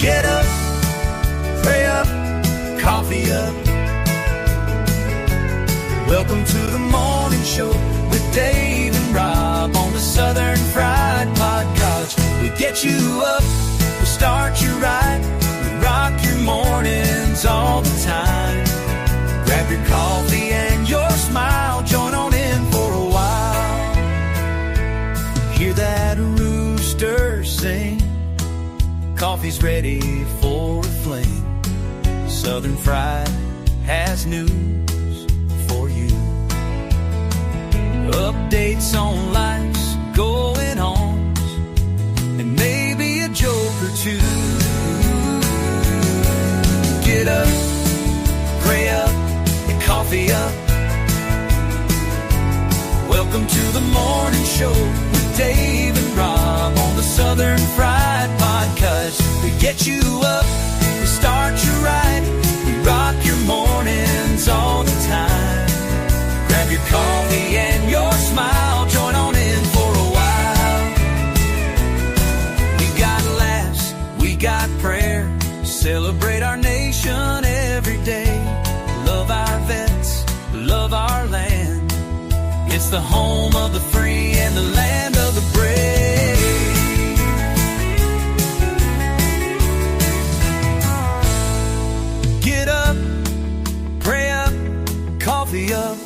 Get up, pray up, coffee up. Welcome to the morning show with Dave and Rob on the Southern Fried Podcast. We get you up, we start you right, we rock your mornings all the time. Grab your coffee and your smile, join on in for a while. Hear that rooster sing, coffee's ready for a fling. Southern Fried has news for you. Updates on life's going on, and maybe a joke or two. Get up, pray up, and coffee up. Welcome to the morning show with Dave and Rob on the Southern Fried Podcast. We get you up, we start you right, we rock your mornings all the time. Grab your coffee and your smile, join on in for a while. We got laughs, we got prayer, celebrate our nation every day. Love our vets, love our land. It's the home of the free and the land of the brave. Get up, pray up, coffee up.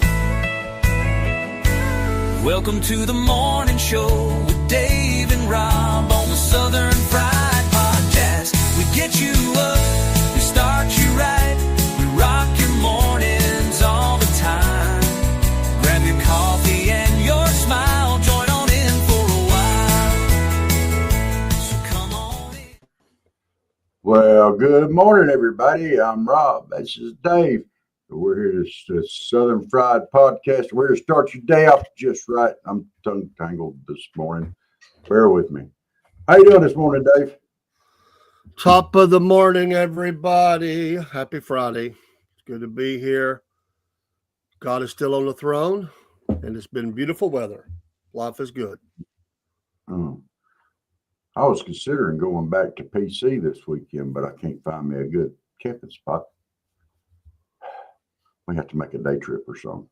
Welcome to the morning show with Dave and Rob on the Southern Fried Podcast. We get you up, we start you right, we rock your mornings all the time. Grab your coffee and your smile, join on in for a while. So come on in. Well, good morning, everybody. I'm Rob. This is Dave. We're here to the Southern Fried Podcast. We're here to start your day off just right. I'm tongue tangled this morning. Bear with me. How you doing this morning, Dave? Top of the morning, everybody. Happy Friday. It's good to be here. God is still on the throne, and it's been beautiful weather. Life is good. I was considering going back to PC this weekend, but I can't find me a good camping spot. We have to make a day trip or something.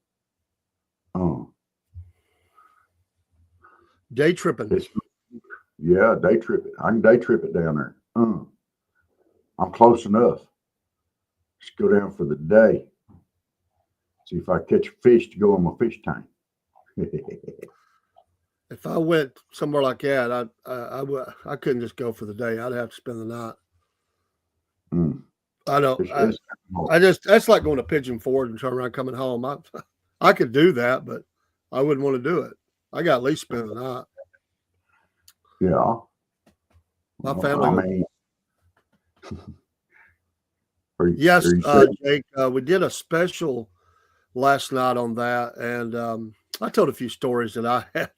Day tripping. Yeah, day trip it. I can day trip it down there. I'm close enough. Just go down for the day. See if I catch a fish to go in my fish tank. If I went somewhere like that, I couldn't just go for the day. I'd have to spend the night. I don't. That's like going to Pigeon Forge and turn around coming home. I could do that, but I wouldn't want to do it. I got at least spend the night. Yeah. My family. Yes, Jake. We did a special last night on that, and I told a few stories that I had,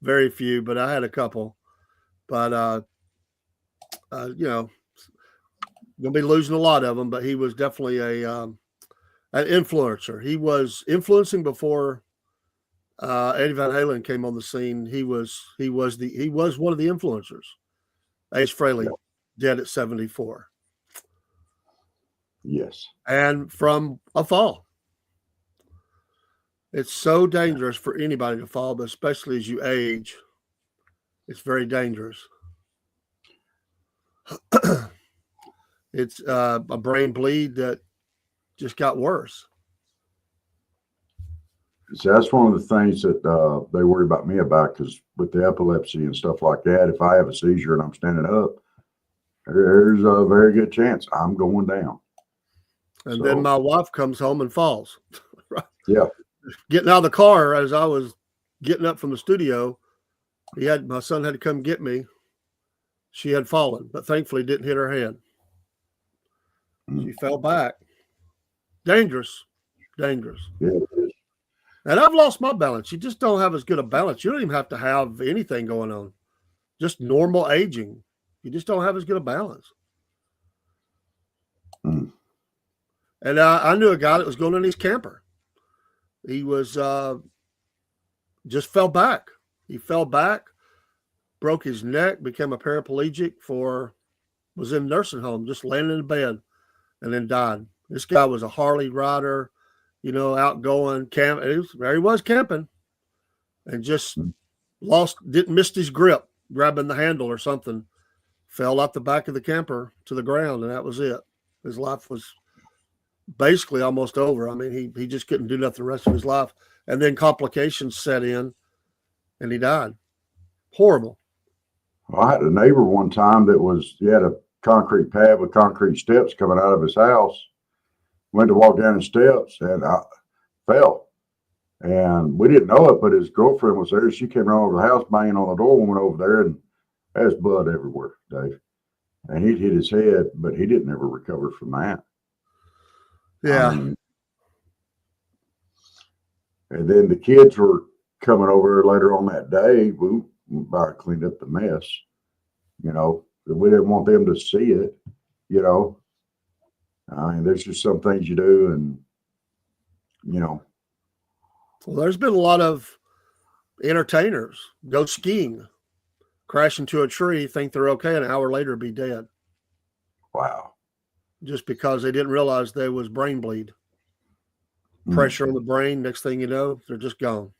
very few, but I had a couple. But gonna be losing a lot of them. But he was definitely an influencer. He was influencing before Eddie Van Halen came on the scene. He was one of the influencers. Ace Frehley, dead at 74. Yes. And from a fall. It's so dangerous for anybody to fall, but especially as you age, it's very dangerous. It's a brain bleed that just got worse. So that's one of the things that they worry about me about, because with the epilepsy and stuff like that, if I have a seizure and I'm standing up, there's a very good chance I'm going down. And then my wife comes home and falls. Yeah. Getting out of the car as I was getting up from the studio, my son had to come get me. She had fallen, but thankfully didn't hit her head. She fell back. Dangerous. Yeah, it is. And I've lost my balance. You just don't have as good a balance. You don't even have to have anything going on. Just normal aging. You just don't have as good a balance. And I knew a guy that was going in his camper. He was just fell back. He fell back, broke his neck, became a paraplegic for was in a nursing home, just laying in the bed, and then died. This guy was a Harley rider, outgoing camp. There he was camping, and just missed his grip, grabbing the handle or something, fell out the back of the camper to the ground, and that was it. His life was basically almost over. I mean, he just couldn't do nothing the rest of his life, and then complications set in, and he died. Horrible. Well, I had a neighbor one time he had a concrete pad with concrete steps coming out of his house. Went to walk down the steps and I fell. And we didn't know it, but his girlfriend was there. She came around over the house, banging on the door. We went over there, and there's blood everywhere, Dave. And he'd hit his head, but he didn't ever recover from that. Yeah. And then the kids were coming over later on that day. We about cleaned up the mess. We didn't want them to see it. I mean, there's just some things you do, and Well, there's been a lot of entertainers go skiing, crash into a tree, think they're okay, and an hour later be dead. Wow. Just because they didn't realize there was brain bleed. Pressure on the brain, next thing you know, they're just gone.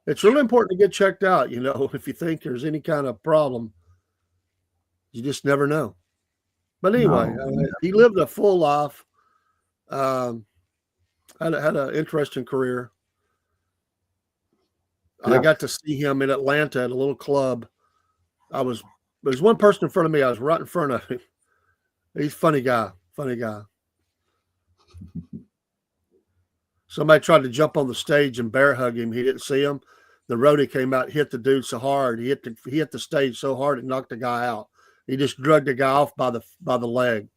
It's really important to get checked out, if you think there's any kind of problem. You just never know. But anyway, he lived a full life, had an interesting career. Yeah. I got to see him in Atlanta at a little club. There's one person in front of me. I was right in front of him. He's a funny guy. Somebody tried to jump on the stage and bear hug him. He didn't see him. The roadie came out, hit the dude so hard. He hit the stage so hard it knocked the guy out. He just drugged the guy off by the leg.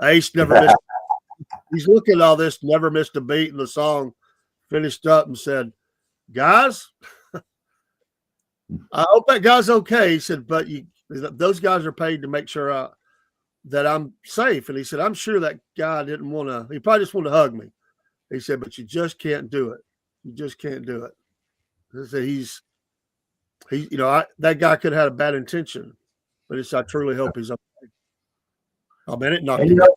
Ace never missed. He's looking at all this, never missed a beat in the song. Finished up and said, "Guys, I hope that guy's okay." He said, "But those guys are paid to make sure that I'm safe." And he said, "I'm sure that guy didn't want to. He probably just wanted to hug me." He said, "But you just can't do it. You just can't do it." He said, that guy could have had a bad intention, but I truly hope he's okay. Oh man, it knocked him out.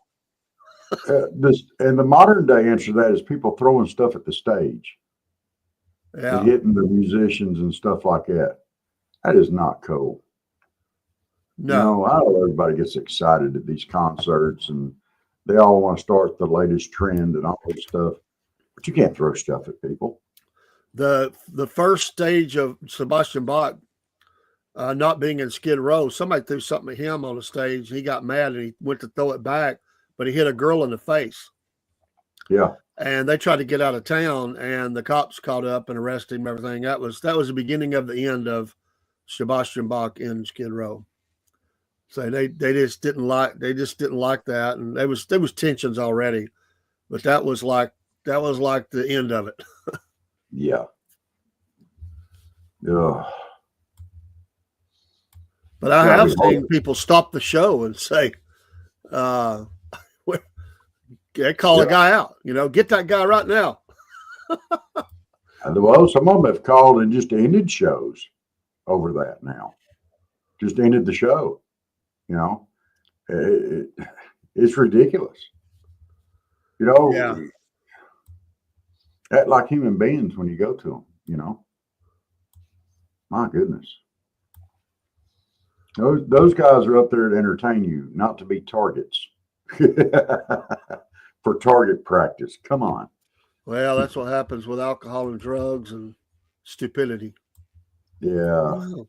And the modern day answer to that is people throwing stuff at the stage. Yeah. And hitting the musicians and stuff like that. That is not cool. No. I know everybody gets excited at these concerts and they all want to start the latest trend and all this stuff, but you can't throw stuff at people. The first stage of Sebastian Bach not being in Skid Row, somebody threw something at him on the stage. He got mad and he went to throw it back, but he hit a girl in the face. Yeah. And they tried to get out of town, and the cops caught up and arrested him. Everything that was the beginning of the end of Sebastian Bach in Skid Row. So they just didn't like that, and there was tensions already, but that was like the end of it. Yeah. Ugh. But I have seen people stop the show and say, call a guy out, get that guy right now. Well, some of them have called and just ended shows over that now. Just ended the show. It's ridiculous. Yeah. Act like human beings when you go to them, My goodness. Those guys are up there to entertain you, not to be targets. For target practice. Come on. Well, that's what happens with alcohol and drugs and stupidity. Yeah.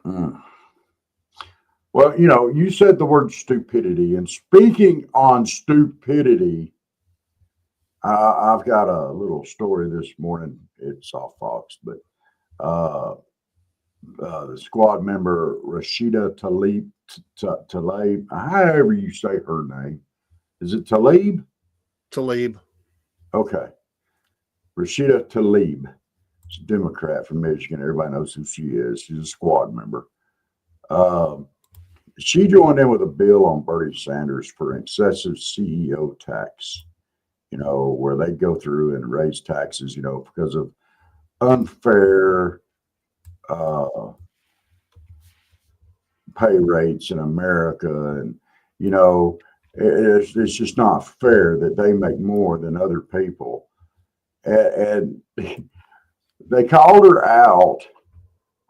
Wow. Well, you said the word stupidity, and speaking on stupidity, I've got a little story this morning. It's off Fox, but the squad member Rashida Tlaib, however you say her name, is it Tlaib? Tlaib. Okay, Rashida Tlaib. She's a Democrat from Michigan. Everybody knows who she is. She's a squad member. She joined in with a bill on Bernie Sanders for an excessive CEO tax, where they go through and raise taxes, because of unfair pay rates in America, and it's just not fair that they make more than other people. And they called her out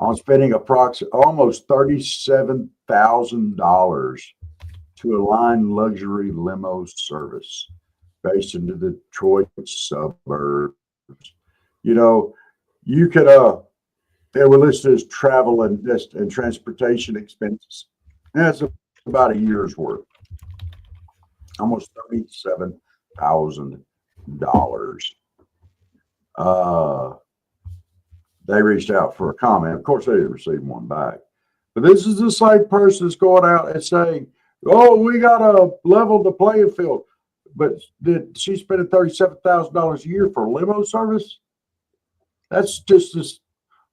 on spending approximately almost $37,000 to align luxury limo service based in the Detroit suburbs. You could they were listed as travel and transportation expenses. That's about a year's worth, almost $37,000. They reached out for a comment. Of course, they didn't receive one back. But this is the same person that's going out and saying, "Oh, we got to level the playing field." But did she spend $37,000 a year for limo service? That's just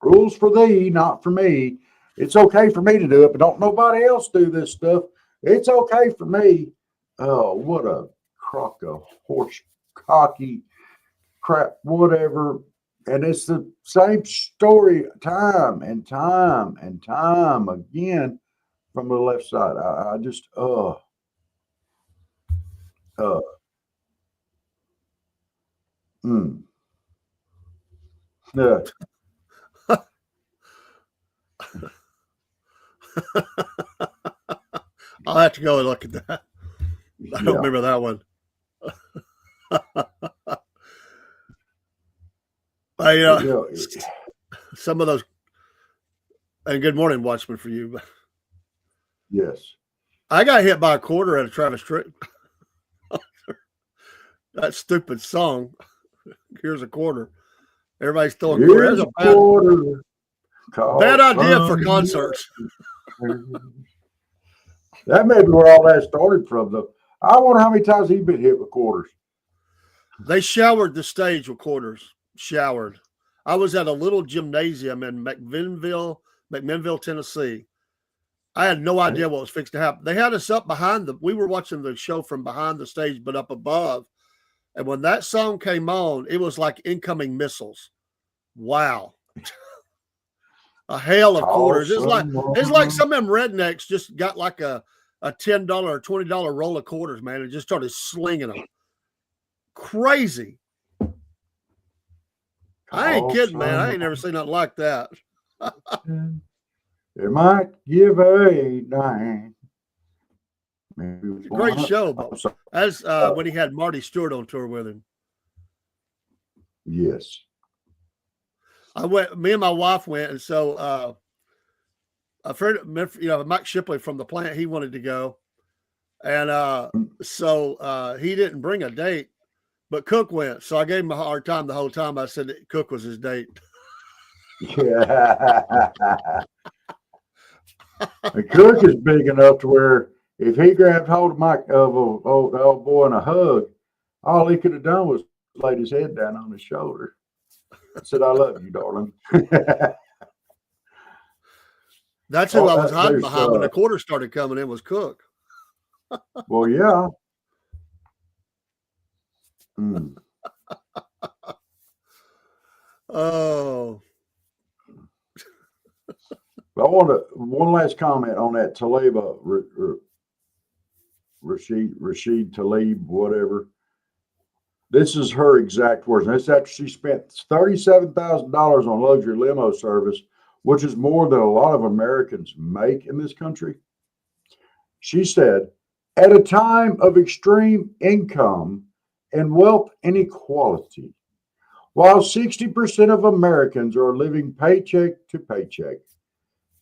rules for thee, not for me. It's okay for me to do it, but don't nobody else do this stuff. It's okay for me. Oh, what a crock of horse cocky crap, whatever. And it's the same story time and time and time again from the left side. I just, yeah. I'll have to go and look at that. I don't remember that one. Some of those, and good morning, Watchman, for you. Yes. I got hit by a quarter at a Travis Tritt. That stupid song. Here's a quarter. Everybody's throwing quarters. Bad idea for concerts. That may be where all that started from, though. I wonder how many times he's been hit with quarters. They showered the stage with quarters. Showered. I was at a little gymnasium in McMinnville, Tennessee. I had no idea what was fixed to happen. They had us up behind we were watching the show from behind the stage, but up above. And when that song came on, it was like incoming missiles. Wow. A hail of quarters. It's like some of them rednecks just got like a $10 or $20 roll of quarters, man, and just started slinging them. Crazy. I ain't kidding, man. I ain't never seen nothing like that. It might give a dime. It's a great show, but as when he had Marty Stewart on tour with him. Yes. Me and my wife went, and so a friend, Mike Shipley from the plant, he wanted to go. And so he didn't bring a date, but Cook went. So I gave him a hard time the whole time. I said that Cook was his date. Yeah. Cook is big enough to where if he grabbed hold of Mike of an old boy in a hug, all he could have done was laid his head down on his shoulder. I said, "I love you, darling." That's who I was hiding behind when the quarters started coming in was Cook. Well, yeah. Mm. Oh. I want one last comment on that Talib, Rashid Talib, whatever. This is her exact words. And it's after she spent $37,000 on luxury limo service, which is more than a lot of Americans make in this country. She said, "At a time of extreme income and wealth inequality, while 60% of Americans are living paycheck to paycheck,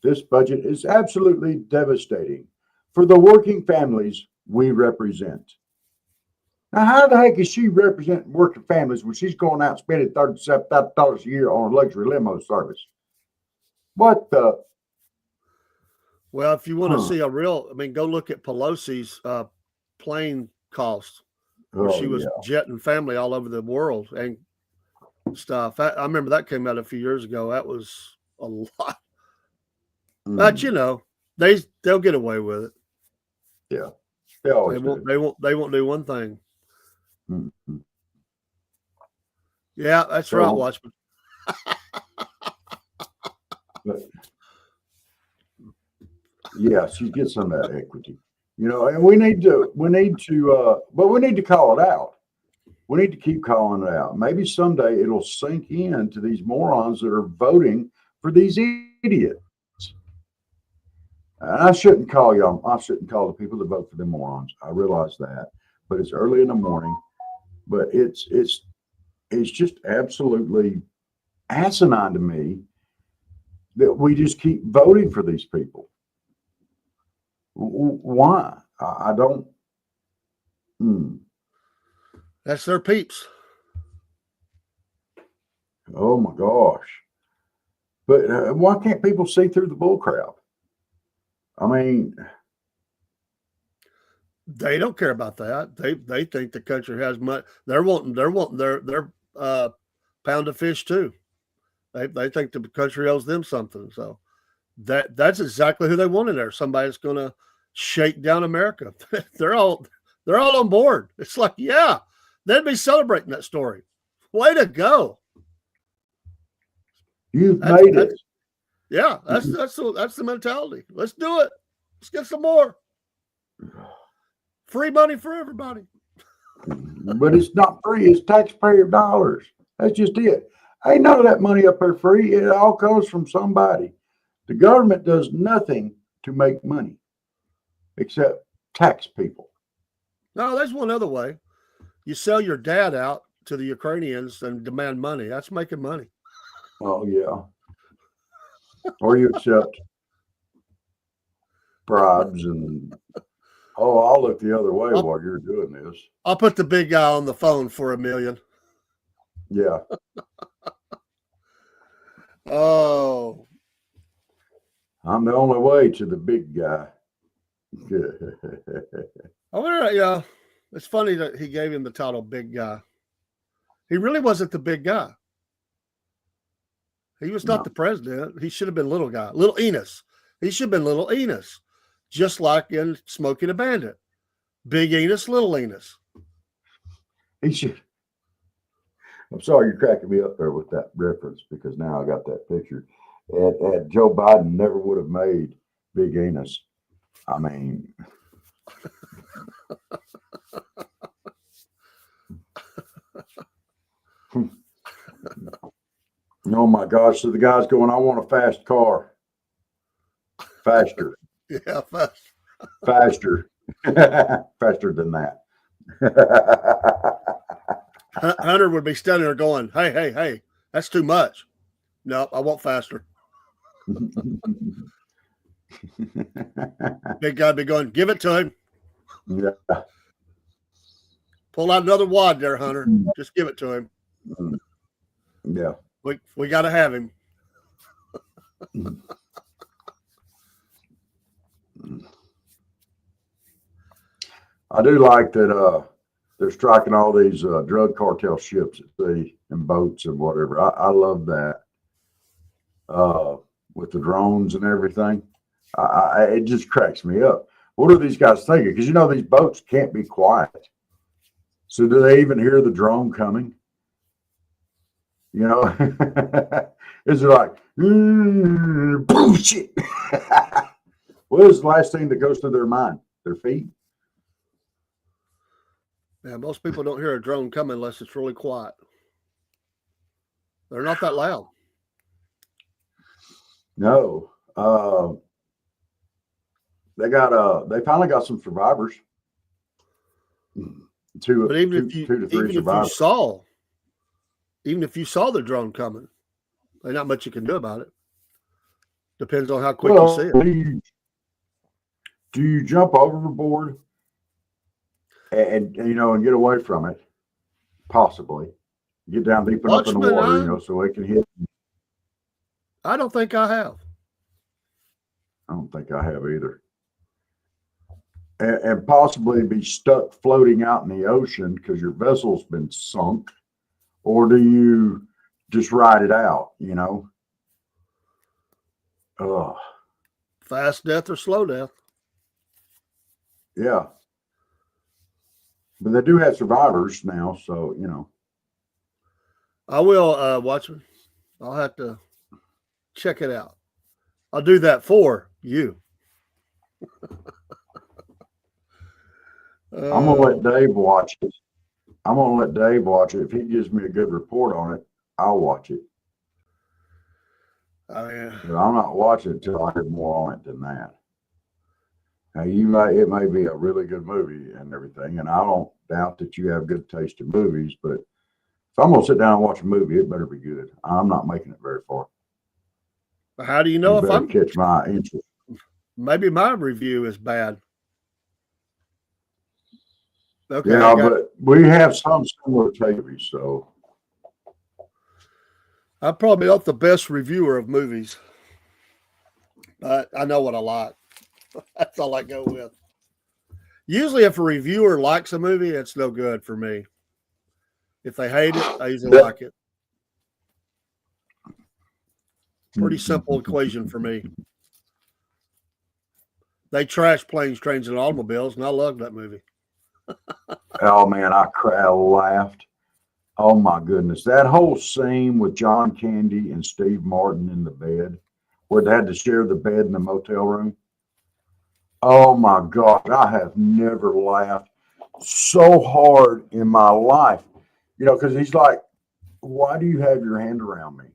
this budget is absolutely devastating for the working families we represent." Now, how the heck is she representing working families when she's going out and spending $37,000 a year on a luxury limo service? What the? Well, if you want to see go look at Pelosi's plane costs, where she was jetting family all over the world and stuff. I remember that came out a few years ago. That was a lot. But they'll get away with it. Yeah, they won't do one thing. Mm-hmm. Yeah, that's right, Watchman. Yes, you get some of that equity, and we need to, but we need to call it out. We need to keep calling it out. Maybe someday it'll sink in to these morons that are voting for these idiots. And I shouldn't call the people that vote for them morons. I realize that, but it's early in the morning. But it's just absolutely asinine to me that we just keep voting for these people. Why? I don't. That's their peeps. Oh my gosh! But why can't people see through the bullcrap? I mean, they don't care about that. They think the country has money. They're wanting their pound of fish too. They think the country owes them something. So that's exactly who they want in there. Somebody that's going to shake down America. they're all on board. It's like, yeah, they'd be celebrating that story. Way to go! You've made it. Yeah, that's the mentality. Let's do it. Let's get some more free money for everybody. But it's not free. It's taxpayer dollars. That's just it. Ain't none of that money up there free. It all comes from somebody. The government does nothing to make money except tax people. No, there's one other way. You sell your dad out to the Ukrainians and demand money. That's making money. Oh, yeah. Or you accept bribes and, I'll look the other way while you're doing this. I'll put the big guy on the phone for $1 million. Yeah. Oh. I'm the only way to the big guy. I wonder, it's funny that he gave him the title big guy. He really wasn't the big guy. He was not the president. He should have been little guy, little Enos. He should have been little Enos, just like in Smoking a Bandit. Big Enos, little Enos. He should. I'm sorry you're cracking me up there with that reference because now I got that picture. And Joe Biden never would have made Big Enos. I mean, oh my gosh. So the guy's going, I want a fast car. Faster. Yeah, fast. Faster. Faster than that. Hunter would be standing there going, hey, that's too much. No, I want faster. Big guy be going, give it to him. Yeah. Pull out another wad there, Hunter. Just give it to him. Yeah. We got to have him. I do like that they're striking all these drug cartel ships at sea and boats and whatever. I love that. With the drones and everything. It just cracks me up. What are these guys thinking? Because these boats can't be quiet. So do they even hear the drone coming? Is it like, bullshit? What is the last thing that goes through their mind? Their feet? Yeah, most people don't hear a drone coming unless it's really quiet. They're not that loud. No. They finally got some survivors. But even two to three survivors. Even if you saw the drone coming, there's not much you can do about it. Depends on how quick you see it. Do you jump overboard and get away from it? Possibly. Get down deep enough in the water, so it can hit. I don't think I have. I don't think I have either. And possibly be stuck floating out in the ocean because your vessel's been sunk. Or do you just ride it out, Fast death or slow death? Yeah. But they do have survivors now, so, I will, Watchman. I'll have to check it out. I'll do that for you. I'm gonna let Dave watch it. If he gives me a good report on it, I'll watch it. Oh yeah. But I'm not watching it until I hear more on it than that. Now it may be a really good movie and everything, and I don't doubt that you have good taste in movies, but if I'm gonna sit down and watch a movie, it better be good. I'm not making it very far. How do you know if I'm catch my interest? Maybe my review is bad. Okay. Yeah, but we have some similar tastes, so I'm probably not the best reviewer of movies, but I know what I like. That's all I go with. Usually, if a reviewer likes a movie, it's no good for me. If they hate it, I usually like it. Pretty simple equation for me. They trash Planes, Trains, and Automobiles, and I love that movie. Oh man, I laughed. Oh my goodness, that whole scene with John Candy and Steve Martin in the bed, where they had to share the bed in the motel room. Oh my God, I have never laughed so hard in my life. You know, because he's like, "Why do you have your hand around me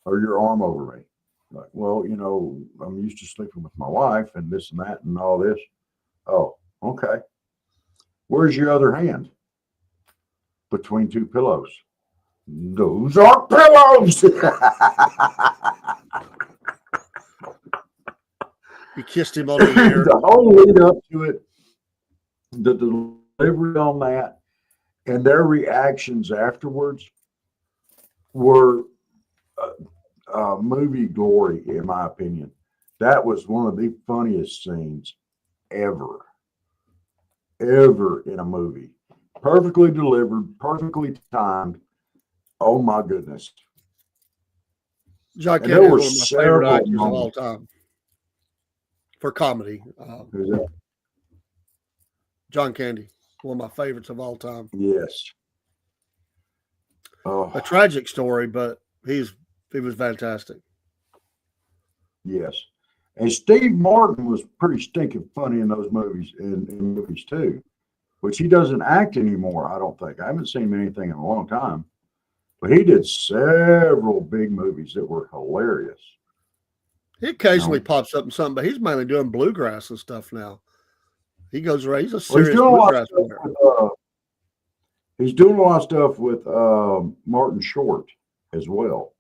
or your arm over me?" Like, well, you know, I'm used to sleeping with my wife and this and that and all this. Oh, okay. Where's your other hand? Between two pillows. Those are pillows. You kissed him on the ear. The whole lead up to it, the delivery on that, and their reactions afterwards were movie glory, in my opinion. That was one of the funniest scenes ever in a movie. Perfectly delivered, perfectly timed. Oh my goodness. John Candy is one of my favorite actors of all time for comedy. Who's that? John Candy, one of my favorites of all time. Yes. Oh. A tragic story, but he was fantastic. Yes. And Steve Martin was pretty stinking funny in those movies, in movies too, which he doesn't act anymore, I don't think. I haven't seen him in anything in a long time. But he did several big movies that were hilarious. He occasionally pops up in something, but he's mainly doing bluegrass and stuff now. He goes around. He's a serious bluegrass player. He's doing a lot of stuff with Martin Short as well.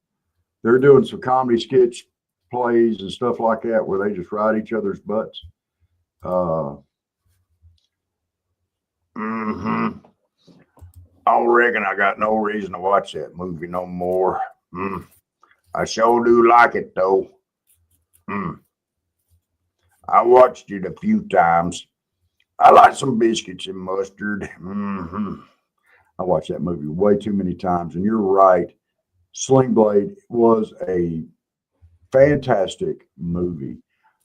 They're doing some comedy sketch plays and stuff like that where they just ride each other's butts. I reckon I got no reason to watch that movie no more. I sure do like it though. I watched it a few times. I like some biscuits and mustard. I watched that movie way too many times, and you're right. Sling Blade was a fantastic movie.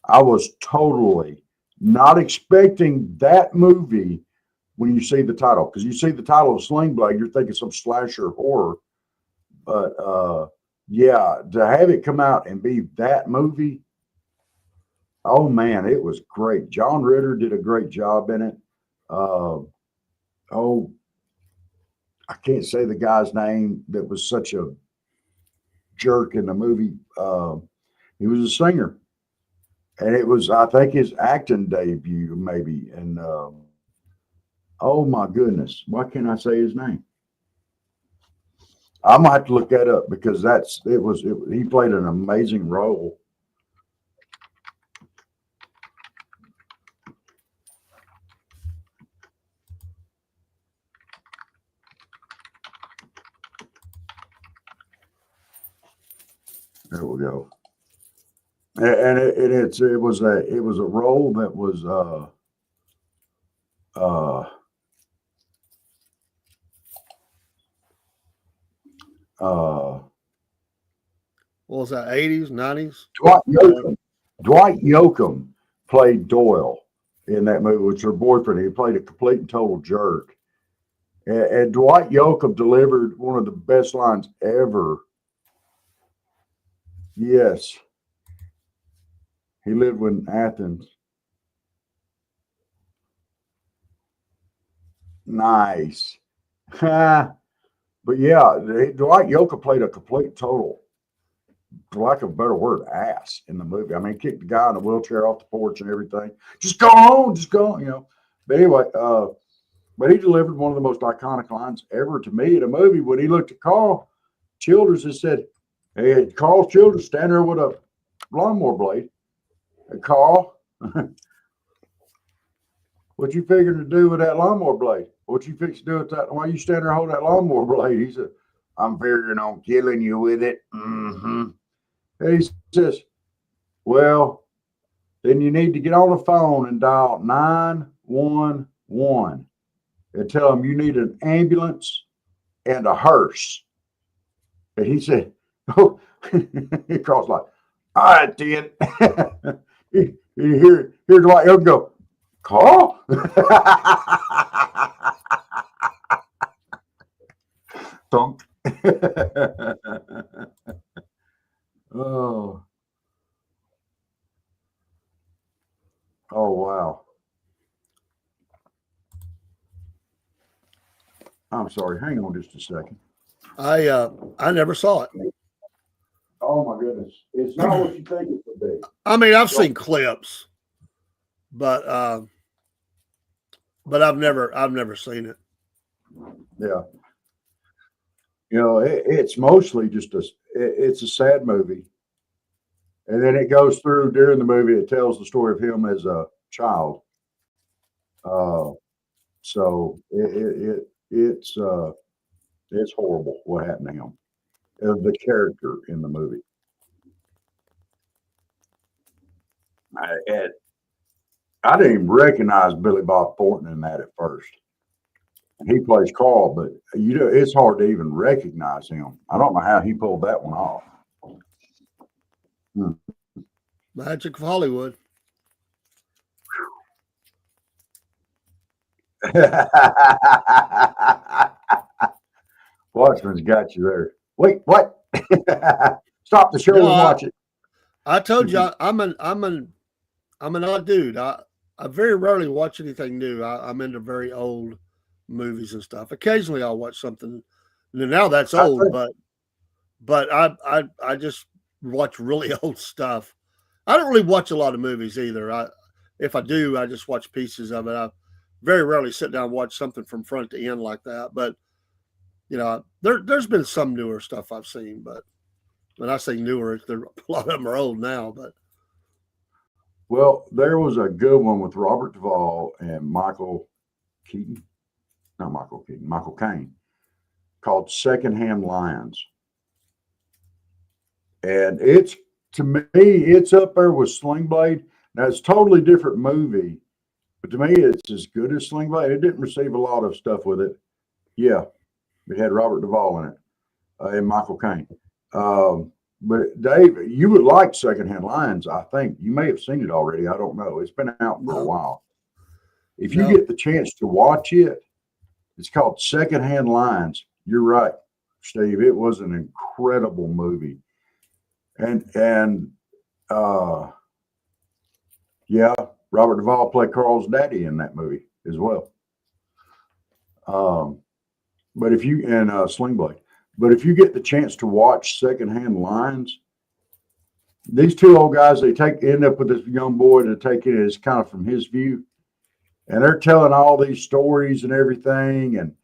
I was totally not expecting that movie when you see the title, because you see the title of Sling Blade, you're thinking some slasher horror. But yeah, to have it come out and be that movie, oh man, it was great. John Ritter did a great job in it. I can't say the guy's name that was such a jerk in the movie. He was a singer, and it was, I think, his acting debut maybe. And oh my goodness, why can't I say his name? I'm gonna have to look that up because he played an amazing role. There we go. And it was a role that was what was that, 80s, 90s? Dwight Yoakam played Doyle in that movie, which her boyfriend. He played a complete and total jerk. And Dwight Yoakam delivered one of the best lines ever. Yes. He lived in Athens. Nice. But yeah, Dwight Yoakam played a complete total, for lack of a better word, ass in the movie. I mean, kicked the guy in a wheelchair off the porch and everything. Just go on, just go, you know. But anyway, but he delivered one of the most iconic lines ever to me in a movie when he looked at Carl Childers and said, hey, Carl Childers standing there with a lawnmower blade. Hey, Carl, what you figuring to do with that lawnmower blade? What you fix to do with that? Why you standing there holding that lawnmower blade? He said, I'm figuring on killing you with it. Mm-hmm. And he says, well, then you need to get on the phone and dial 911 and tell them you need an ambulance and a hearse. And he said, oh, he calls like, all right, then. you hear Dwight Yoakam go, Carl? Thunk. Oh. Oh, wow. I'm sorry. Hang on just a second. I never saw it. Oh my goodness. It's not what you think it would be. I mean, I've seen clips, but I've never seen it. Yeah. You know, it's mostly just it's a sad movie. And then it goes through during the movie, it tells the story of him as a child. So it's horrible what happened to him, the character in the movie. I didn't even recognize Billy Bob Thornton in that at first. He plays Carl, but it's hard to even recognize him. I don't know how he pulled that one off. Magic of Hollywood. Watchman's got you there. Wait, what? Stop the show and watch it. I told you I'm an odd dude. I very rarely watch anything new. I'm into very old movies and stuff. Occasionally I'll watch something. Now that's old, but I just watch really old stuff. I don't really watch a lot of movies either. If I do, I just watch pieces of it. I very rarely sit down and watch something from front to end like that. But you know, there's been some newer stuff I've seen, but when I say newer, a lot of them are old now. But well, there was a good one with Robert Duvall and Michael Caine, called Secondhand Lions, and to me, it's up there with Sling Blade. Now, it's a totally different movie, but to me, it's as good as Sling Blade. It didn't receive a lot of stuff with it. Yeah, it had Robert Duvall in it and Michael Caine. But Dave, you would like Secondhand Lions, I think. You may have seen it already. I don't know. It's been out for a while. If you get the chance to watch it, it's called Secondhand Lions. You're right, Steve. It was an incredible movie. And yeah, Robert Duvall played Carl's daddy in that movie as well. But if you Sling Blade, but if you get the chance to watch Secondhand Lions, these two old guys, they end up with this young boy to take it as kind of from his view, and they're telling all these stories and everything, and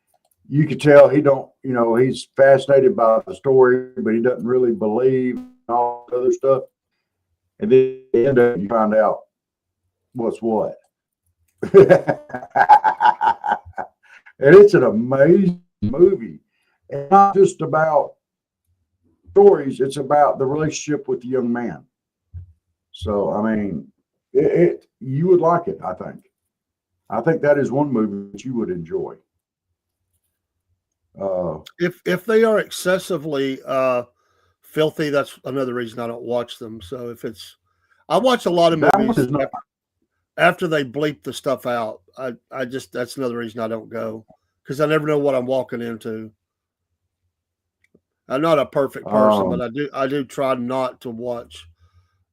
you could tell he's fascinated by the story, but he doesn't really believe all the other stuff. And then end up, you find out what's what. And it's an amazing movie. And not just about stories, it's about the relationship with the young man. So, I mean, you would like it, I think. I think that is one movie that you would enjoy. If they are excessively filthy, that's another reason I don't watch them. So I watch a lot of movies after they bleep the stuff out. That's another reason I don't go, because I never know what I'm walking into. I'm not a perfect person, but I do try not to watch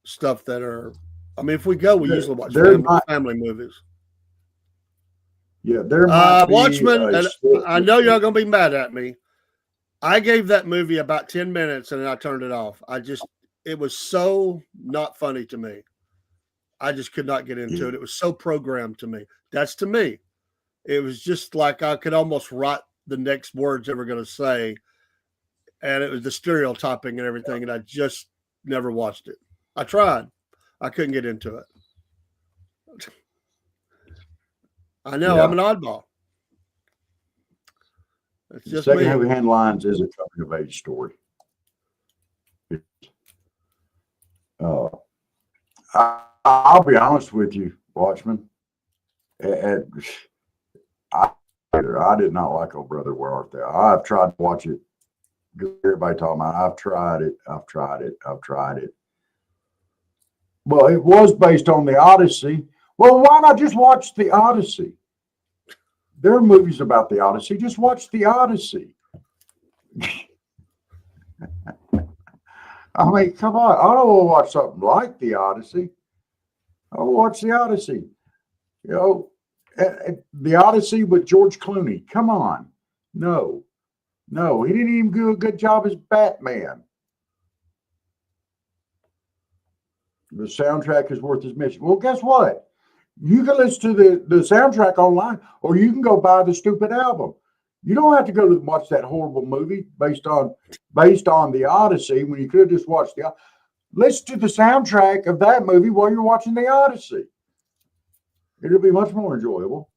stuff that are. I mean, if we go, we usually watch family movies. Yeah, there might be Watchmen, and I know you're not going to be mad at me. I gave that movie about 10 minutes and then I turned it off. It was so not funny to me. I just could not get into it. It was so programmed to me. That's to me. It was just like I could almost write the next words they were going to say. And it was the stereotyping and everything. And I just never watched it. I tried. I couldn't get into it. I know. I'm an oddball. It's just Second me. Heavy Hand Lines is a coming of age story. I'll be honest with you, Watchman. I did not like Oh Brother, Where Art Thou? I've tried to watch it. Everybody talking about I've tried it. Well, it was based on the Odyssey. Well, why not just watch the Odyssey? There are movies about the Odyssey. Just watch the Odyssey. I mean, come on. I don't want to watch something like the Odyssey. I want to watch the Odyssey. You know, the Odyssey with George Clooney. Come on. No, he didn't even do a good job as Batman. The soundtrack is worth his mention. Well, guess what? You can listen to the soundtrack online, or you can go buy the stupid album. You don't have to go to watch that horrible movie based on the Odyssey when you could have just watched the. Listen to the soundtrack of that movie while you're watching the Odyssey. It'll be much more enjoyable.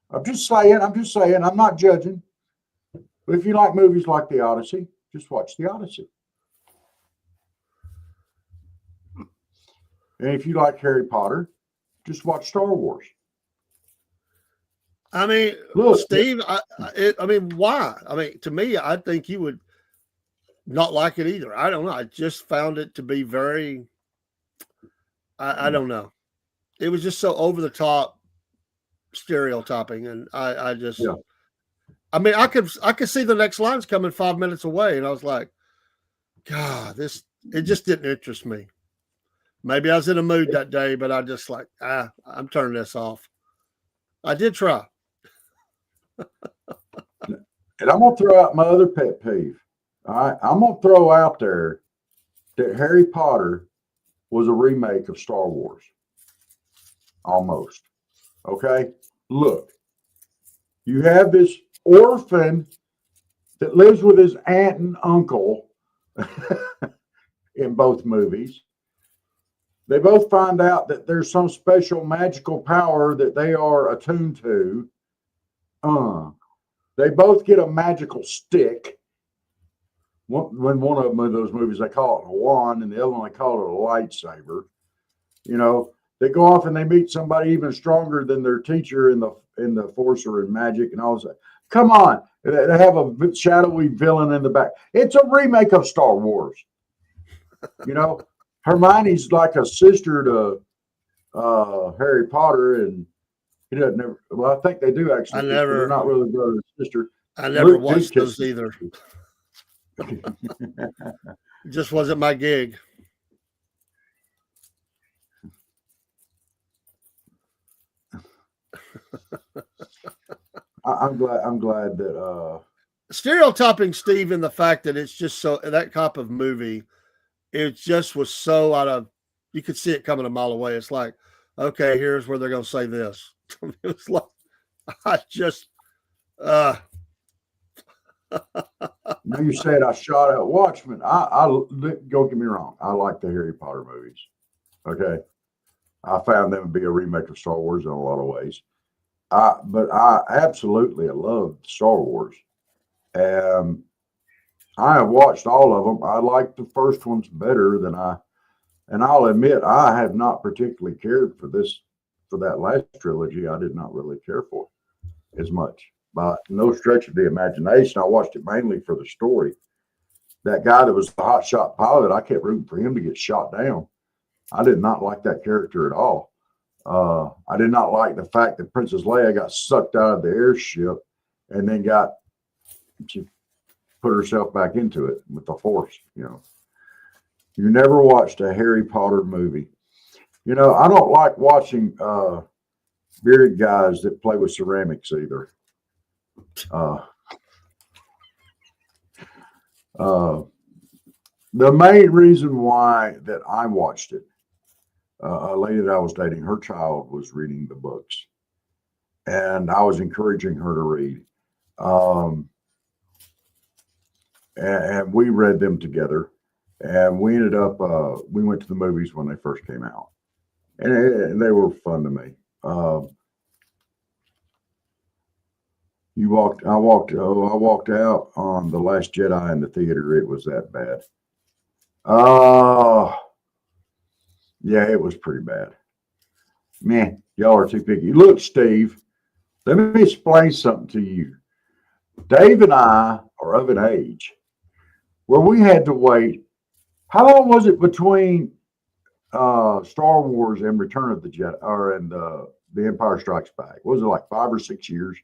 I'm just saying. I'm not judging. But if you like movies like the Odyssey, just watch the Odyssey. And if you like Harry Potter, just watch Star Wars. I mean, look, Steve, I mean, why? I mean, to me, I think you would not like it either. I don't know. I just found it to be very, I don't know. It was just so over the top stereotyping. And I just, I mean, I could see the next lines coming 5 minutes away. And I was like, God, it just didn't interest me. Maybe I was in a mood that day, but I just like, I'm turning this off. I did try. And I'm going to throw out my other pet peeve. All right. I'm going to throw out there that Harry Potter was a remake of Star Wars. Almost. Okay. Look, you have this orphan that lives with his aunt and uncle in both movies. They both find out that there's some special magical power that they are attuned to. They both get a magical stick. When one of them in those movies, they call it a wand, and the other one, they call it a lightsaber. You know, they go off and they meet somebody even stronger than their teacher in the Force or in magic and all that. Come on. They have a shadowy villain in the back. It's a remake of Star Wars. You know, Hermione's like a sister to Harry Potter, and he doesn't never. Well, I think they do actually. They're not really brother and sister. I never watched those either. It just wasn't my gig. I'm glad that stereotyping Steve in the fact that it's just so that type of movie, it just was so out of, you could see it coming a mile away. It's like, okay, here's where they're going to say this. It was like, I just, now you said I shot at Watchmen. I don't get me wrong. I like the Harry Potter movies. Okay. I found them to be a remake of Star Wars in a lot of ways. But I absolutely love Star Wars. I have watched all of them. I like the first ones better and I'll admit I have not particularly cared for that last trilogy. I did not really care for it as much. By no stretch of the imagination. I watched it mainly for the story. That guy that was the hotshot pilot, I kept rooting for him to get shot down. I did not like that character at all. I did not like the fact that Princess Leia got sucked out of the airship and then she put herself back into it with the Force. You know, you never watched a Harry Potter movie. You know, I don't like watching bearded guys that play with ceramics either. The main reason why that I watched it, a lady that I was dating, her child was reading the books, and I was encouraging her to read. And we read them together, and we ended up, we went to the movies when they first came out, and they were fun to me. I walked out on The Last Jedi in the theater. It was that bad. Yeah, it was pretty bad. Man, y'all are too picky. Look, Steve, let me explain something to you. Dave and I are of an age where we had to wait. How long was it between Star Wars and Return of the Jedi, and The Empire Strikes Back? Was it like 5 or 6 years?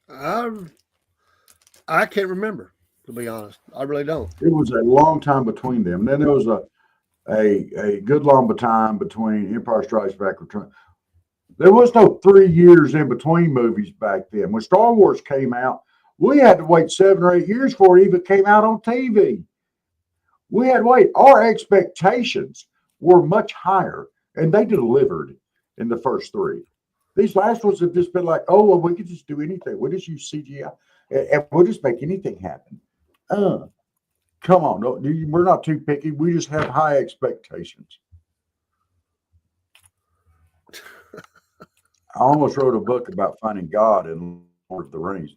I can't remember, to be honest. I really don't. It was a long time between them. And then there was a good long time between Empire Strikes Back, Return. There was no 3 years in between movies back then. When Star Wars came out, we had to wait 7 or 8 years before it even came out on TV. We had to wait. Our expectations were much higher, and they delivered in the first 3. These last ones have just been like, oh, well, we could just do anything. We'll just use CGI, and we'll just make anything happen. Come on. No, we're not too picky. We just have high expectations. I almost wrote a book about finding God in Lord of the Rings.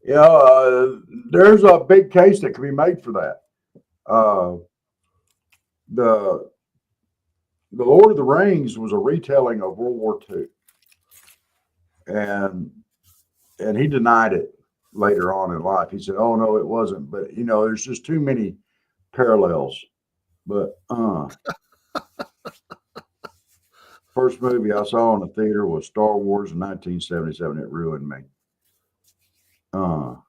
Yeah, there's a big case that can be made for that. The Lord of the Rings was a retelling of World War II, and he denied it later on in life. He said, "Oh no, it wasn't." But you know, there's just too many parallels. But first movie I saw in the theater was Star Wars in 1977. It ruined me. What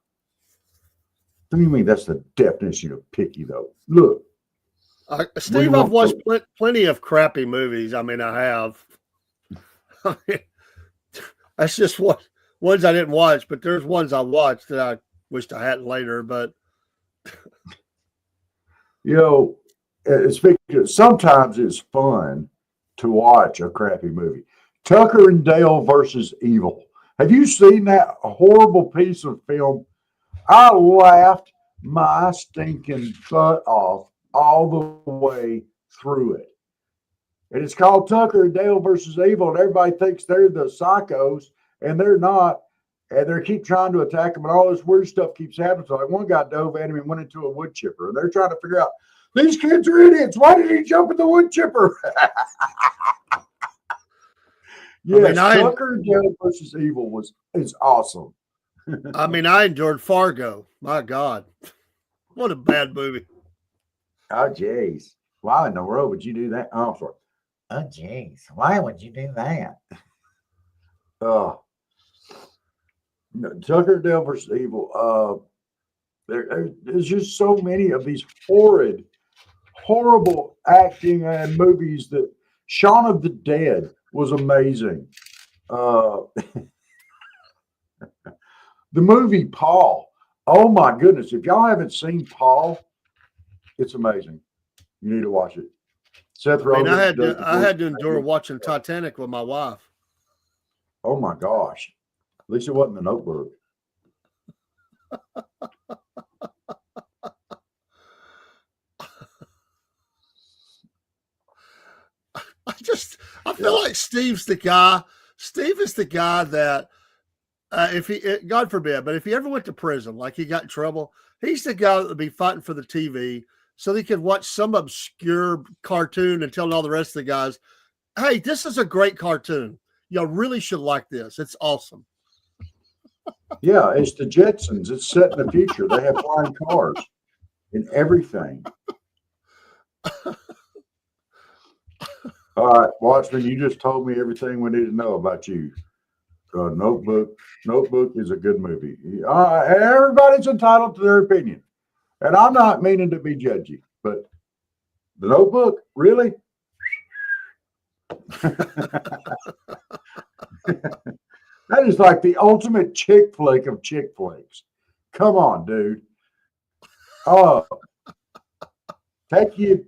do you mean? That's the definition of picky, though. Look, Steve, I've watched plenty of crappy movies. I mean, I have. That's just ones I didn't watch, but there's ones I watched that I wished I hadn't later. But you know, sometimes it's fun to watch a crappy movie. Tucker and Dale versus Evil. Have you seen that horrible piece of film? I laughed my stinking butt off all the way through it. And it's called Tucker and Dale versus Evil, and everybody thinks they're the psychos, and they're not. And they keep trying to attack them, and all this weird stuff keeps happening. So like one guy dove at him and went into a wood chipper, and they're trying to figure out, these kids are idiots. Why did he jump in the wood chipper? Yes, Tucker and Dale versus Evil is awesome. I mean, I enjoyed Fargo. My God, what a bad movie! Oh, jeez, why in the world would you do that? Oh, sorry. Oh, jeez, why would you do that? Tucker and Dale versus Evil. There's just so many of these horrible acting and movies. That Shaun of the Dead was amazing. The movie Paul. Oh my goodness! If y'all haven't seen Paul, it's amazing. You need to watch it. Seth Rogen. I had to endure watching Titanic with my wife. Oh my gosh! At least it wasn't The Notebook. I feel like Steve's the guy. Steve is the guy that, if he, God forbid, but if he ever went to prison, like he got in trouble, he's the guy that would be fighting for the TV so he could watch some obscure cartoon and tell all the rest of the guys, hey, this is a great cartoon. Y'all really should like this. It's awesome. Yeah, it's the Jetsons. It's set in the future. They have flying cars and everything. All right, Watchman, you just told me everything we need to know about you. Notebook is a good movie. And everybody's entitled to their opinion. And I'm not meaning to be judgy, but The Notebook, really? That is like the ultimate chick flick of chick flicks. Come on, dude. Oh, take your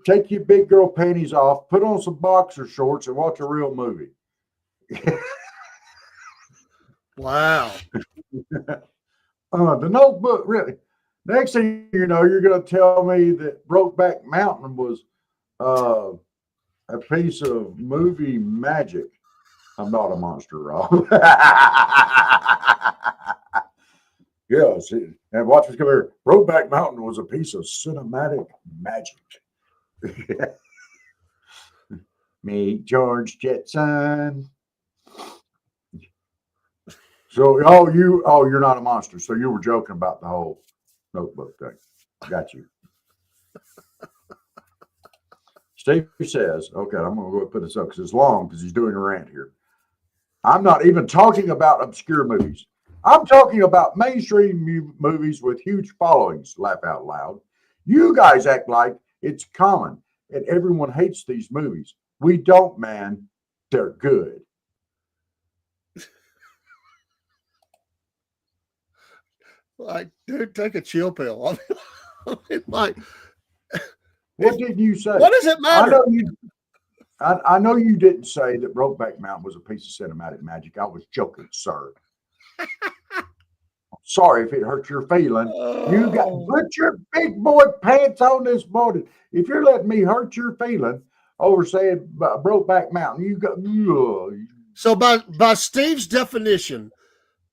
big girl panties off, put on some boxer shorts, and watch a real movie. Wow. The Notebook, really. Next thing you know, you're going to tell me that Brokeback Mountain was a piece of movie magic. I'm not a monster, Rob. Yes, and watch us come here. Brokeback Mountain was a piece of cinematic magic. Meet George Jetson. So, you're not a monster. So you were joking about the whole Notebook thing. Got you. Steve says, okay, I'm going to go ahead and put this up because it's long because he's doing a rant here. I'm not even talking about obscure movies. I'm talking about mainstream movies with huge followings, laugh out loud. You guys act like it's common and everyone hates these movies. We don't, man. They're good. Like, dude, take a chill pill. I mean, like, what did you say? What does it matter? I know you didn't say that Brokeback Mountain was a piece of cinematic magic. I was joking, sir. Sorry if it hurt your feeling. You got put your big boy pants on this morning. If you're letting me hurt your feeling over saying Brokeback Mountain, you got. So by Steve's definition,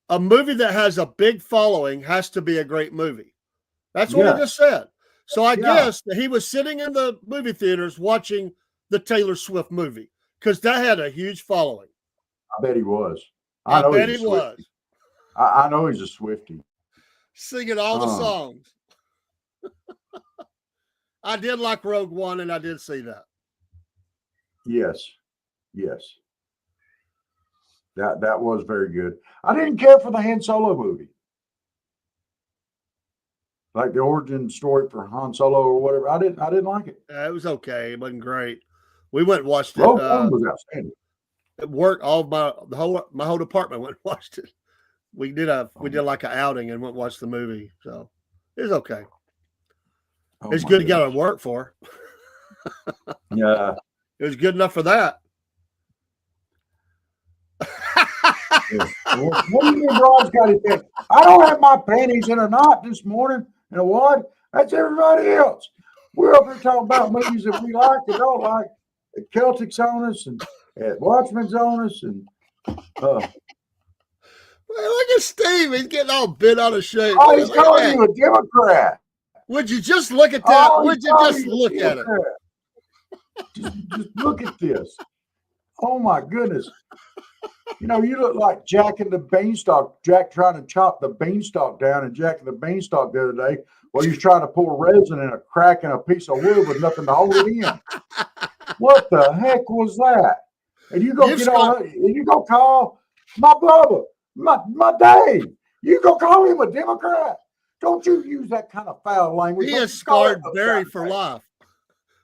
a movie that has a big following has to be a great movie. That's what he just said. So I guess that he was sitting in the movie theaters watching the Taylor Swift movie because that had a huge following. I bet he was. I bet he was. I know he's a Swiftie. Singing all the songs. I did like Rogue One, and I did see that. Yes. That was very good. I didn't care for the Han Solo movie. Like the origin story for Han Solo or whatever. I didn't like it. It was okay. It wasn't great. We went and watched it. Rogue One was outstanding. At work, my whole department went and watched it. We did like an outing and went and watched the movie. So it was okay. It's good to get to work for. Yeah. It was good enough for that. What do you mean, Rob's got his thing? I don't have my panties in a knot this morning. You know what? That's everybody else. We're up here talking about movies that we like and don't like. Celtic's on us and Watchmen's on us. And look at Steve. He's getting all bent out of shape. Oh, he's calling you a Democrat. Would you just look at that? Would you just look at it? Just look at this. Oh, my goodness. You know, you look like Jack and the Beanstalk. Jack trying to chop the beanstalk down, and Jack and the Beanstalk the other day while he was trying to pour resin in a crack in a piece of wood with nothing to hold it in. What the heck was that? And you go call my brother, my Dave. You go call him a Democrat. Don't you use that kind of foul language. He has scarred Barry for life.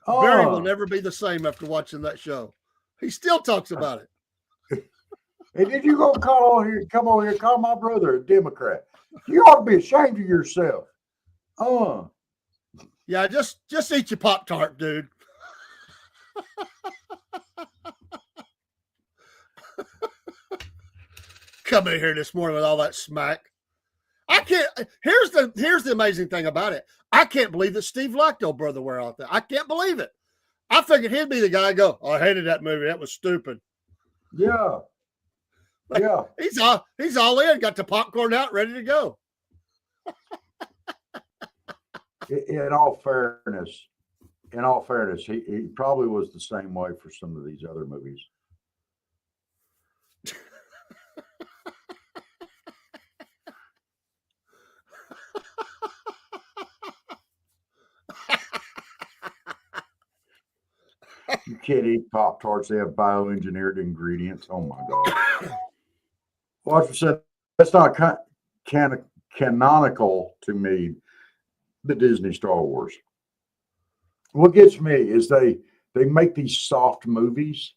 Barry will never be the same after watching that show. He still talks about it. And then you go come over here, call my brother a Democrat. You ought to be ashamed of yourself. Yeah, just eat your Pop-Tart, dude. Come in here this morning with all that smack. I can't. Here's the amazing thing about it. I can't believe that Steve liked old Brother Where Art Thou. I can't believe it. I figured he'd be the guy to go, I hated that movie. That was stupid. Yeah. Like, yeah. He's all in, got the popcorn out, ready to go. In all fairness, he probably was the same way for some of these other movies. You can't eat Pop-Tarts. They have bioengineered ingredients. Oh, my God. Watch said that's not canonical to me, the Disney Star Wars. What gets me is they make these soft movies,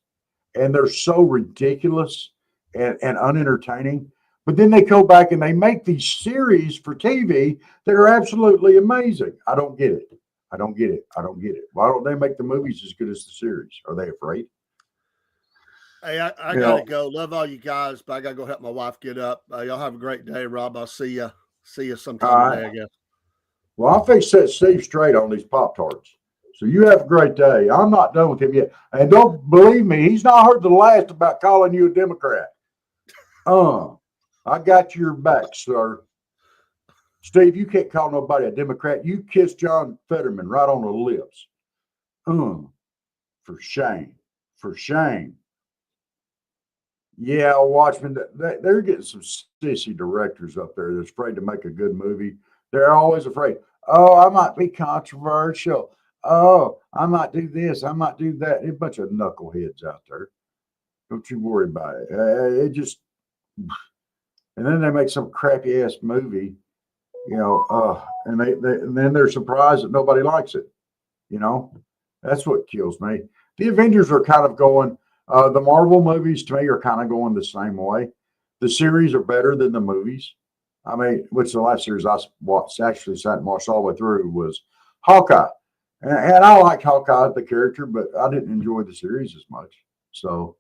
and they're so ridiculous and unentertaining. But then they go back and they make these series for TV that are absolutely amazing. I don't get it. I don't get it. I don't get it. Why don't they make the movies as good as the series? Are they afraid? Hey, I gotta go. Love all you guys, but I gotta go help my wife get up. Y'all have a great day, Rob. I'll see you sometime today, I guess. Well, I'll fix set Steve straight on these Pop-Tarts. So you have a great day. I'm not done with him yet. And don't believe me, he's not heard the last about calling you a Democrat. I got your back, sir. Steve, you can't call nobody a Democrat. You kissed John Fetterman right on the lips. For shame. For shame. Yeah, Watchmen, they're getting some sissy directors up there that's afraid to make a good movie. They're always afraid. Oh, I might be controversial. Oh, I might do this. I might do that. A bunch of knuckleheads out there. Don't you worry about it. It just, and then they make some crappy ass movie, and and then they're surprised that nobody likes it. That's what kills me. The Avengers are kind of going. The Marvel movies to me are kind of going the same way. The series are better than the movies. I mean, which the last series I actually sat and watched all the way through was Hawkeye. And I like Hawkeye, the character, but I didn't enjoy the series as much. So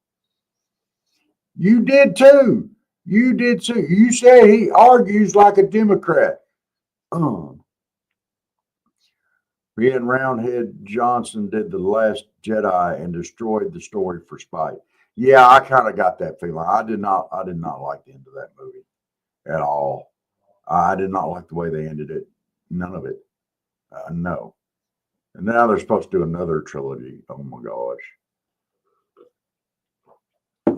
you did too. You did too. You say he argues like a Democrat. Me and Roundhead Johnson did The Last Jedi and destroyed the story for spite. Yeah, I kind of got that feeling. I did not like the end of that movie at all. I did not like the way they ended it. None of it. No. And now they're supposed to do another trilogy. Oh my gosh.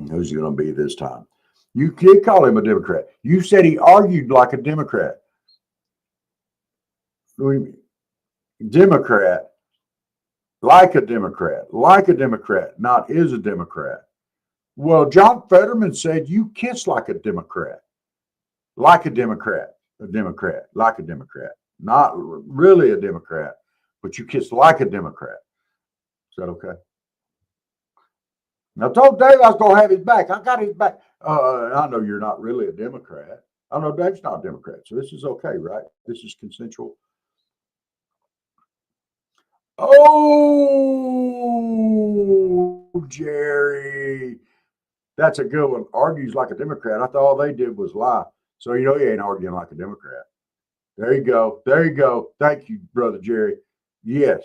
Who's it going to be this time? You can't call him a Democrat. You said he argued like a Democrat. What do you mean? Democrat, like a Democrat, not is a Democrat. Well, John Fetterman said you kiss like a Democrat, like a Democrat, like a Democrat, not really a Democrat, but you kiss like a Democrat. Is that okay? Now, I told Dave I was going to have his back. I got his back. I know you're not really a Democrat. I know Dave's not a Democrat, so this is okay, right? This is consensual. Oh, Jerry. That's a good one. Argues like a Democrat. I thought all they did was lie. So he ain't arguing like a Democrat. There you go. There you go. Thank you, Brother Jerry. Yes.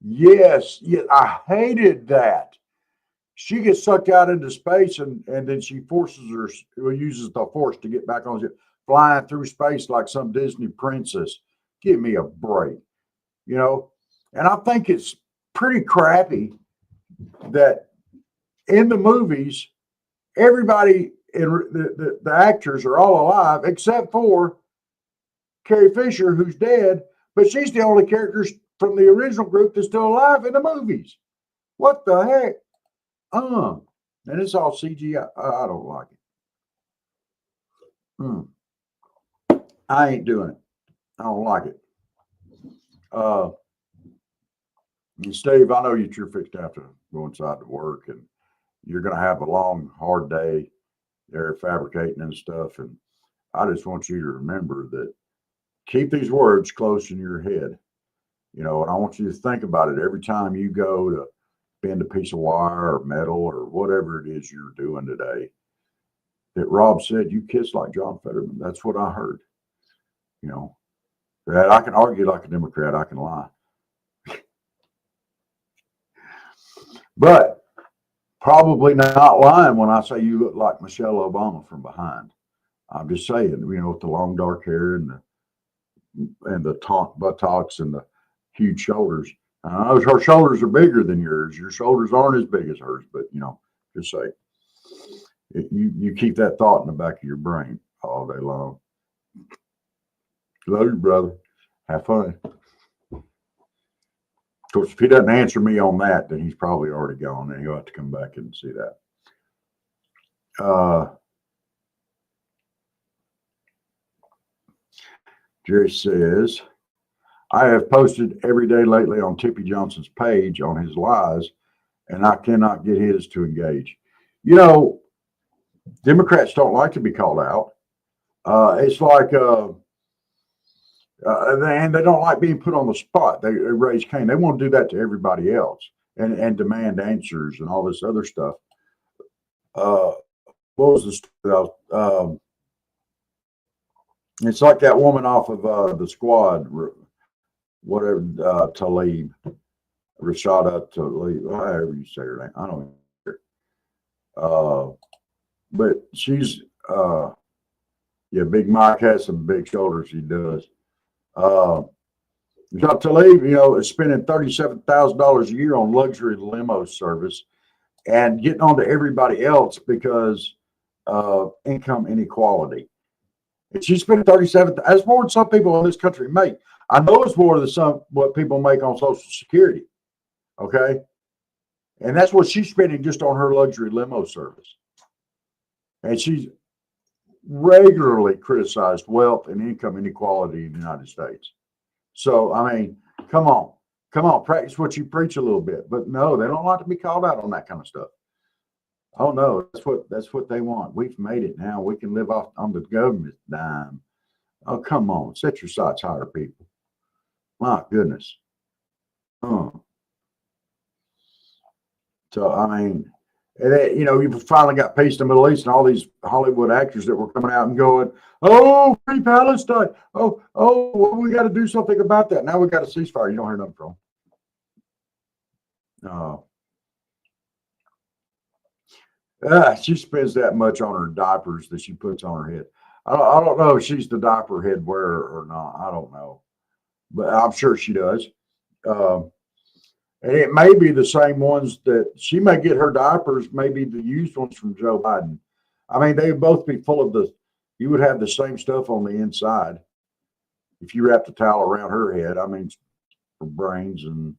Yes. I hated that. She gets sucked out into space and then she uses the force to get back on ship, flying through space like some Disney princess. Give me a break. And I think it's pretty crappy that in the movies, everybody in the actors are all alive except for Carrie Fisher, who's dead, but she's the only character from the original group that's still alive in the movies. What the heck? And it's all CGI. I don't like it. I ain't doing it. I don't like it. And Steve, I know you're fixed to have to go inside to work and you're going to have a long, hard day there fabricating and stuff. And I just want you to remember that keep these words close in your head, and I want you to think about it every time you go to bend a piece of wire or metal or whatever it is you're doing today. That Rob said, you kiss like John Fetterman. That's what I heard. That I can argue like a Democrat. I can lie. But probably not lying when I say you look like Michelle Obama from behind. I'm just saying, with the long dark hair and the taut buttocks and the huge shoulders. Her shoulders are bigger than yours. Your shoulders aren't as big as hers, but just say you keep that thought in the back of your brain all day long. Love you, brother. Have fun. Of course, if he doesn't answer me on that, then he's probably already gone, and he'll have to come back and see that. Jerry says, I have posted every day lately on Tippy Johnson's page on his lies, and I cannot get his to engage. You know, Democrats don't like to be called out. It's like, and they don't like being put on the spot. They raise Cain. They want to do that to everybody else and demand answers and all this other stuff. What was the story? It's like that woman off of the Squad, whatever, Talib, Rashada Talib, however you say her name. I don't know. But she's, yeah, Big Mike has some big shoulders. He does. Talib, is spending $37,000 a year on luxury limo service and getting on to everybody else because of income inequality. And she's spending $37,000. That's more than some people in this country make. I know it's more than what people make on Social Security. Okay, and that's what she's spending just on her luxury limo service. And she's regularly criticized wealth and income inequality in the United States. So, I mean, come on, practice what you preach a little bit. But no, they don't like to be called out on that kind of stuff. Oh no, that's what they want. We've made it now. We can live off on the government's dime. Oh, come on, set your sights higher, people. My goodness. So, I mean, and you finally got peace in the Middle East, and all these Hollywood actors that were coming out and going, "Oh, free Palestine! Oh, well, we got to do something about that." Now we got a ceasefire. You don't hear nothing from them. She spends that much on her diapers that she puts on her head. I don't know if she's the diaper head wearer or not. I don't know, but I'm sure she does. And it may be the same ones that she may get her diapers, maybe the used ones from Joe Biden. I mean, they would both be full of you would have the same stuff on the inside if you wrapped a towel around her head. I mean, her brains and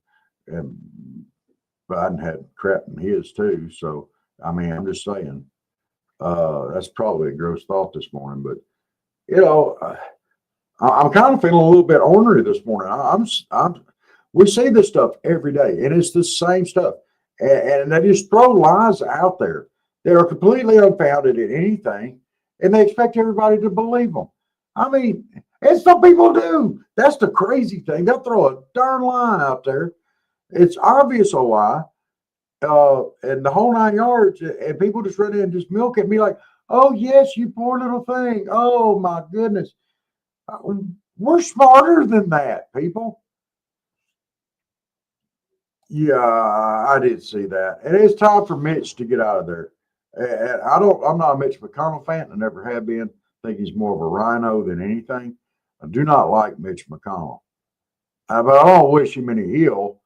Biden had crap in his too. So, I mean, I'm just saying, that's probably a gross thought this morning, but I'm kind of feeling a little bit ornery this morning. We see this stuff every day, and it's the same stuff. And they just throw lies out there that are completely unfounded in anything, and they expect everybody to believe them. I mean, and some people do. That's the crazy thing. They'll throw a darn lie out there. It's obvious a lie, and the whole 9 yards, and people just run in and just milk it and be like, "Oh, yes, you poor little thing. Oh, my goodness." We're smarter than that, people. Yeah, I did see that. And it's time for Mitch to get out of there. And I'm not a Mitch McConnell fan. I never have been. I think he's more of a rhino than anything. I do not like Mitch McConnell. But I don't wish him any ill.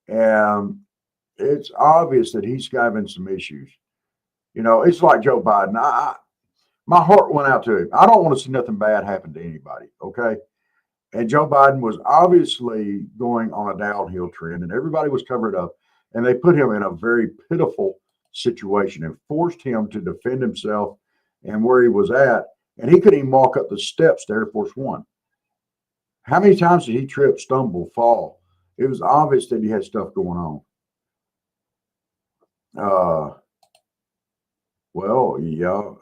And it's obvious that he's having some issues. It's like Joe Biden. My heart went out to him. I don't want to see nothing bad happen to anybody, okay? And Joe Biden was obviously going on a downhill trend, and everybody was covered up. And they put him in a very pitiful situation and forced him to defend himself and where he was at. And he couldn't even walk up the steps to Air Force One. How many times did he trip, stumble, fall? It was obvious that he had stuff going on. Well, yeah,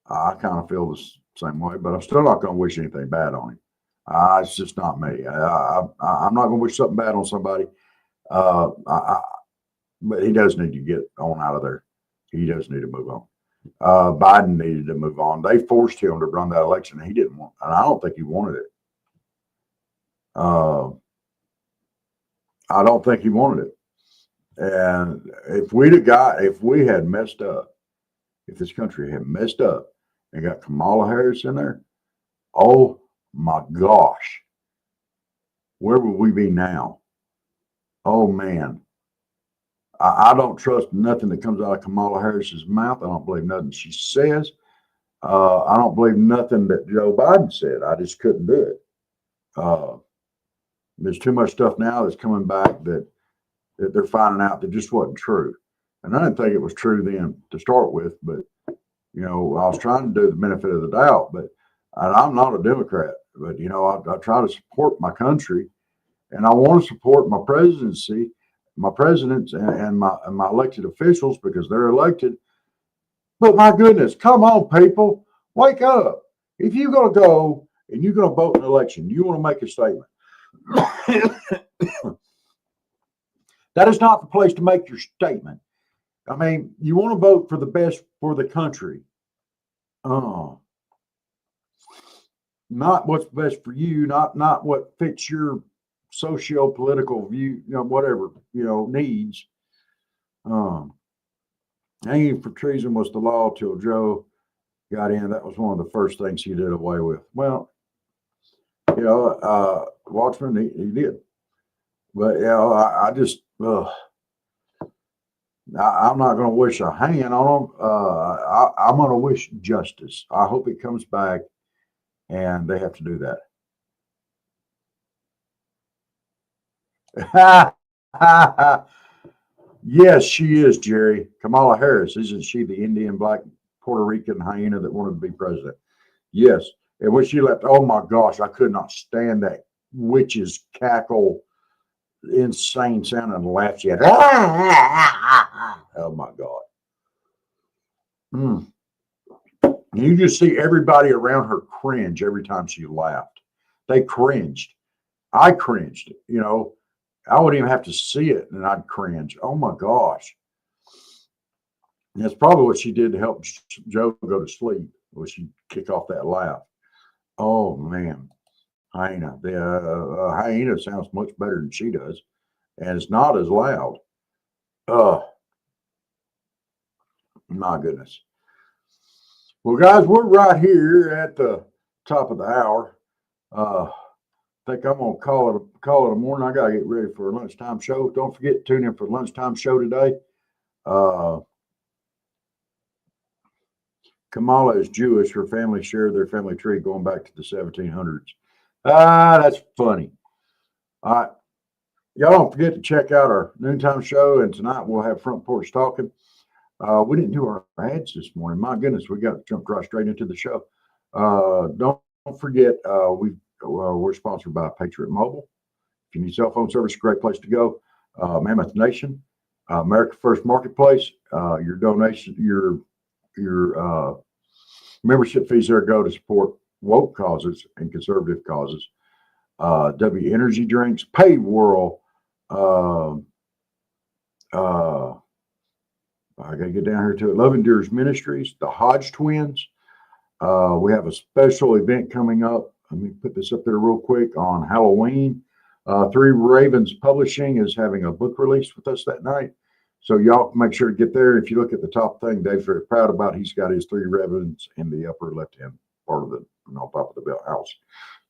I kind of feel the same way, but I'm still not going to wish anything bad on him. It's just not me. I'm not going to wish something bad on somebody. But he does need to get on out of there. He does need to move on. Biden needed to move on. They forced him to run that election, and he didn't want, and I don't think he wanted it. I don't think he wanted it. And if we had messed up, if this country had messed up and got Kamala Harris in there, oh my gosh, where would we be now? Oh man, I don't trust nothing that comes out of Kamala Harris's mouth. I don't believe nothing she says. I don't believe nothing that Joe Biden said. I just couldn't do it. There's too much stuff now that's coming back that they're finding out that just wasn't true. And I didn't think it was true then to start with, but I was trying to do the benefit of the doubt. But I'm not a Democrat. But you know, I try to support my country, and I want to support my presidency, my presidents, and my elected officials because they're elected. But my goodness, come on, people, wake up! If you're going to go and you're going to vote in an election, you want to make a statement. That is not the place to make your statement. I mean, you want to vote for the best for the country. Not what's best for you, not what fits your socio-political view, whatever, needs. Hanging for treason was the law till Joe got in. That was one of the first things he did away with. Well, Watchman, he did. But, I just, I'm not going to wish a hanging on him. I'm going to wish justice. I hope it comes back, and they have to do that. Yes, she is, Jerry. Kamala Harris. Isn't she the Indian, black, Puerto Rican hyena that wanted to be president? Yes. And when she left, oh my gosh, I could not stand that witch's cackle, insane sound and laugh. She had, oh my God. You just see everybody around her cringe every time she laughed. They cringed. I cringed, I wouldn't even have to see it and I'd cringe. Oh my gosh. And that's probably what she did to help Joe go to sleep, was she kick off that laugh. Oh man. Hyena. The hyena sounds much better than she does. And it's not as loud. My goodness. Well, guys, we're right here at the top of the hour. I think I'm gonna call it a morning. I gotta get ready for a lunchtime show. Don't forget to tune in for the lunchtime show today. Kamala is Jewish. Her family shared their family tree going back to the 1700s. That's funny. All right. Y'all don't forget to check out our noontime show, and tonight we'll have Front Porch Talking. We didn't do our ads this morning. My goodness, we got jumped right straight into the show. Don't forget, we're sponsored by Patriot Mobile. If you need cell phone service, great place to go. Mammoth Nation, America First Marketplace. Your donation, your membership fees there go to support woke causes and conservative causes. W Energy Drinks, Pay World. I got to get down here to it. Love Endures Ministries, the Hodge Twins. We have a special event coming up. Let me put this up there real quick on Halloween. Three Ravens Publishing is having a book release with us that night. So y'all make sure to get there. If you look at the top thing, Dave's very proud about. He's got his Three Ravens in the upper left-hand part of the top of the bell house.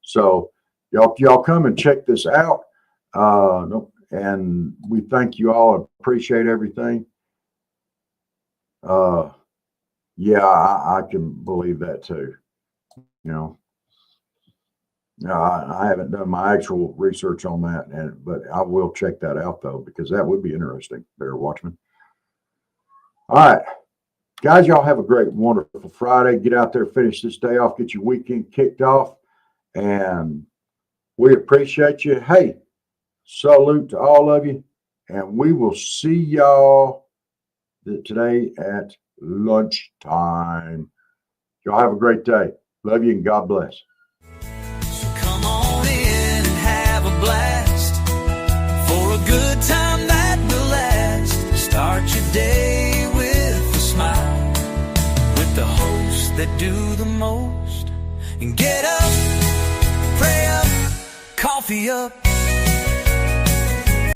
So y'all come and check this out. And we thank you all. Appreciate everything. Yeah, I can believe that too. I haven't done my actual research on that, but I will check that out though, because that would be interesting. Bear Watchman. All right, guys, y'all have a great, wonderful Friday. Get out there, finish this day off, get your weekend kicked off, and we appreciate you. Hey, salute to all of you, and we will see y'all today at lunchtime. Y'all have a great day. Love you and God bless. So come on in and have a blast for a good time that will last. Start your day with a smile, with the hosts that do the most. And get up, pray up, coffee up.